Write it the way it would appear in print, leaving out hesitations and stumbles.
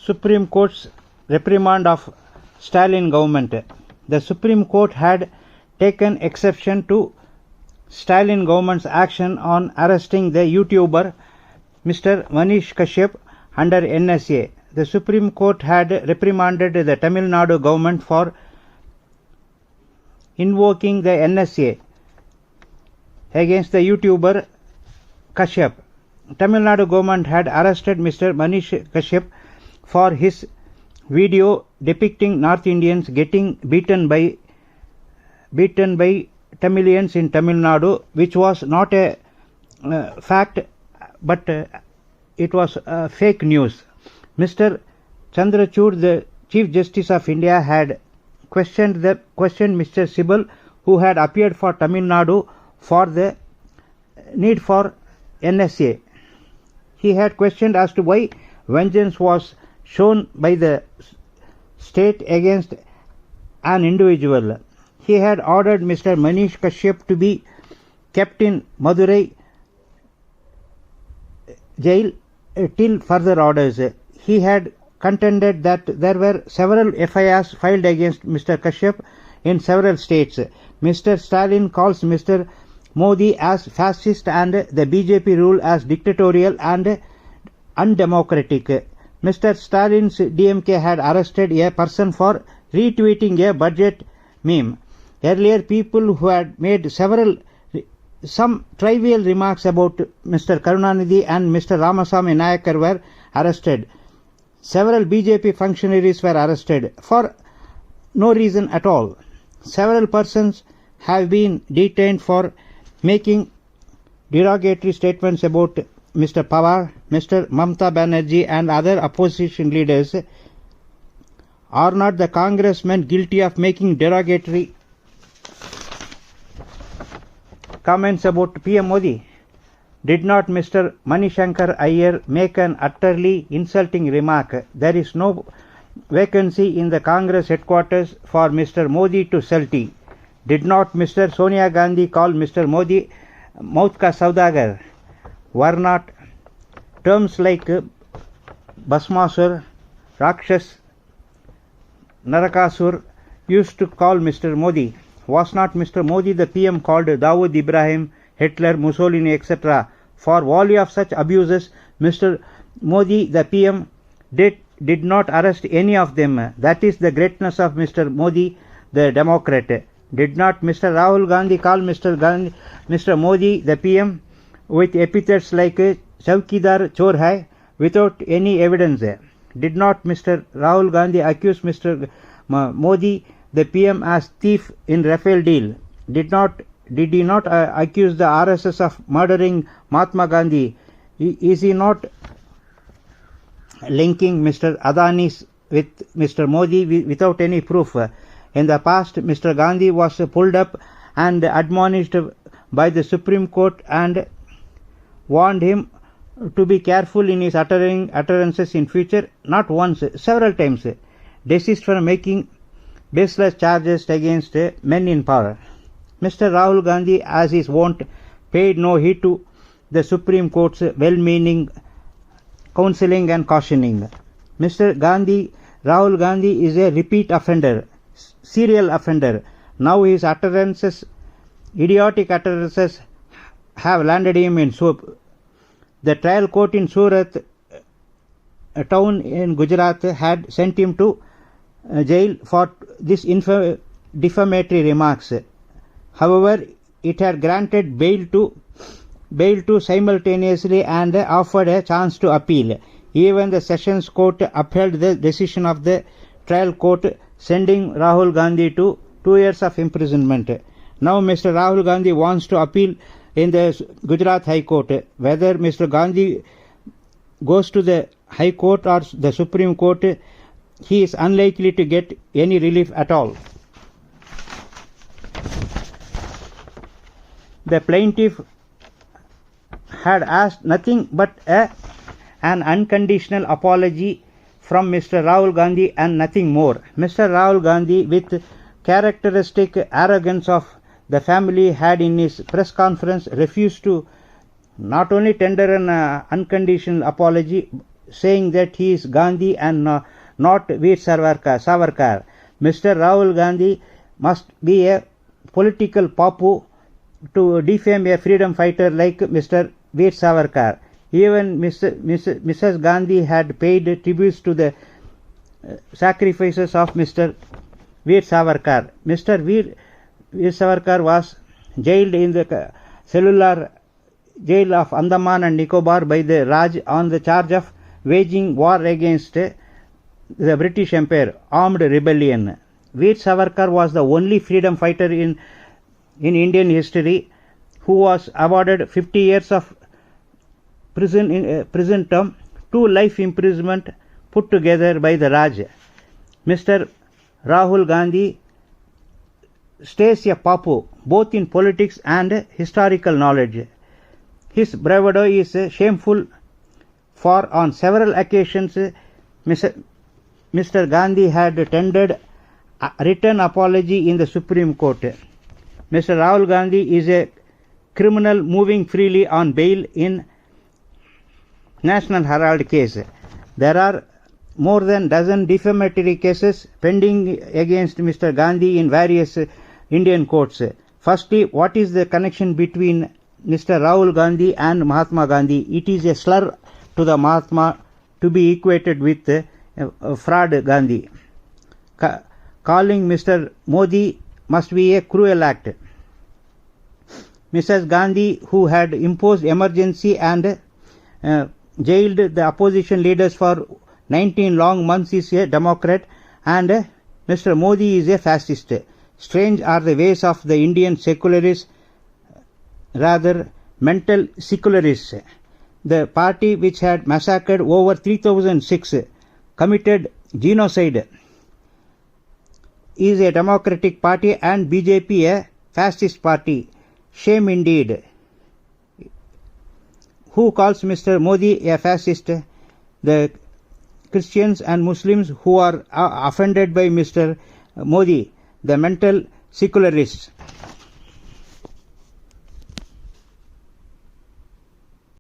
Supreme Court's reprimand of Stalin government. The Supreme Court had taken exception to Stalin government's action on arresting the YouTuber Mr. Manish Kashyap under NSA. The Supreme Court had reprimanded the Tamil Nadu government for invoking the NSA against the YouTuber Kashyap. Tamil Nadu government had arrested Mr. Manish Kashyap for his video depicting North Indians getting beaten by Tamilians in Tamil Nadu, which was not a fact, but it was fake news. Mr. Chandrachud, the Chief Justice of India, had questioned Mr. Sibal, who had appeared for Tamil Nadu, for the need for NSA. He had questioned as to why vengeance was shown by the state against an individual. He had ordered Mr. Manish Kashyap to be kept in Madurai jail till further orders. He had contended that there were several FIRs filed against Mr. Kashyap in several states. Mr. Stalin calls Mr. Modi as fascist and the BJP rule as dictatorial and undemocratic. Mr. Stalin's DMK had arrested a person for retweeting a budget meme. Earlier, people who had made some trivial remarks about Mr. Karunanidhi and Mr. Ramasamy Nayakar were arrested. Several BJP functionaries were arrested for no reason at all. Several persons have been detained for making derogatory statements about Mr. Pawar, Mr. Mamta Banerjee and other opposition leaders. Are not the congressmen guilty of making derogatory comments about PM Modi? Did not Mr. Manishankar Iyer make an utterly insulting remark? There is no vacancy in the Congress headquarters for Mr. Modi to sell tea. Did not Mr. Sonia Gandhi call Mr. Modi Maut ka Saudagar? Were not terms like Basmasur, Rakshas, Narakasur used to call Mr. Modi? Was not Mr. Modi the PM called Dawood Ibrahim, Hitler, Mussolini, etc.? For volley of such abuses, Mr. Modi the PM did not arrest any of them. That is the greatness of Mr. Modi the Democrat. Did not Mr. Rahul Gandhi call Mr. Modi the PM with epithets like Chowkidar Chor Hai without any evidence? Did not Mr. Rahul Gandhi accuse Mr. Modi the PM as thief in Rafale deal? Did he not accuse the RSS of murdering Mahatma Gandhi? Is he not linking Mr. Adani with Mr. Modi without any proof? In the past, Mr. Gandhi was pulled up and admonished by the Supreme Court and warned him to be careful in his utterances in future, not once, several times. Desist from making baseless charges against men in power. Mr. Rahul Gandhi, as is wont, paid no heed to the Supreme Court's well-meaning counselling and cautioning. Rahul Gandhi is a repeat offender, serial offender. Now his idiotic utterances have landed him in soap. The trial court in Surat, a town in Gujarat, had sent him to jail for this defamatory remarks. However, it had granted bail to simultaneously and offered a chance to appeal. Even the Sessions Court upheld the decision of the trial court, sending Rahul Gandhi to 2 years of imprisonment. Now Mr. Rahul Gandhi wants to appeal in the Gujarat High Court. Whether Mr. Gandhi goes to the High Court or the Supreme Court, he is unlikely to get any relief at all. The plaintiff had asked nothing but an unconditional apology from Mr. Rahul Gandhi and nothing more. Mr. Rahul Gandhi, with characteristic arrogance of the family, had in his press conference refused to not only tender an unconditional apology saying that he is Gandhi and not Veer Savarkar. Mr. Rahul Gandhi must be a political papu to defame a freedom fighter like Mr. Veer Savarkar. Even Mrs. Gandhi had paid tributes to the sacrifices of Mr. Veer Savarkar. Mr. Veer Savarkar was jailed in the cellular jail of Andaman and Nicobar by the Raj on the charge of waging war against the British Empire, armed rebellion. Veer Savarkar was the only freedom fighter in Indian history who was awarded 50 years of prison term, 2 life imprisonment put together by the Raj. Mr. Rahul Gandhi stays a papu both in politics and historical knowledge. His bravado is shameful, for on several occasions Mr. Gandhi had tendered a written apology in the Supreme Court. Mr. Rahul Gandhi is a criminal moving freely on bail in National Herald case. There are more than dozen defamatory cases pending against Mr. Gandhi in various Indian courts. Firstly, what is the connection between Mr. Rahul Gandhi and Mahatma Gandhi? It is a slur to the Mahatma to be equated with fraud Gandhi. Calling Mr. Modi must be a cruel act. Mrs. Gandhi, who had imposed emergency and jailed the opposition leaders for 19 long months, is a Democrat, and Mr. Modi is a fascist. Strange are the ways of the Indian secularists, rather mental secularists. The party which had massacred over 3,006 committed genocide is a democratic party, and BJP a fascist party. Shame indeed. Who calls Mr. Modi a fascist? The Christians and Muslims who are offended by Mr. Modi, the mental secularists.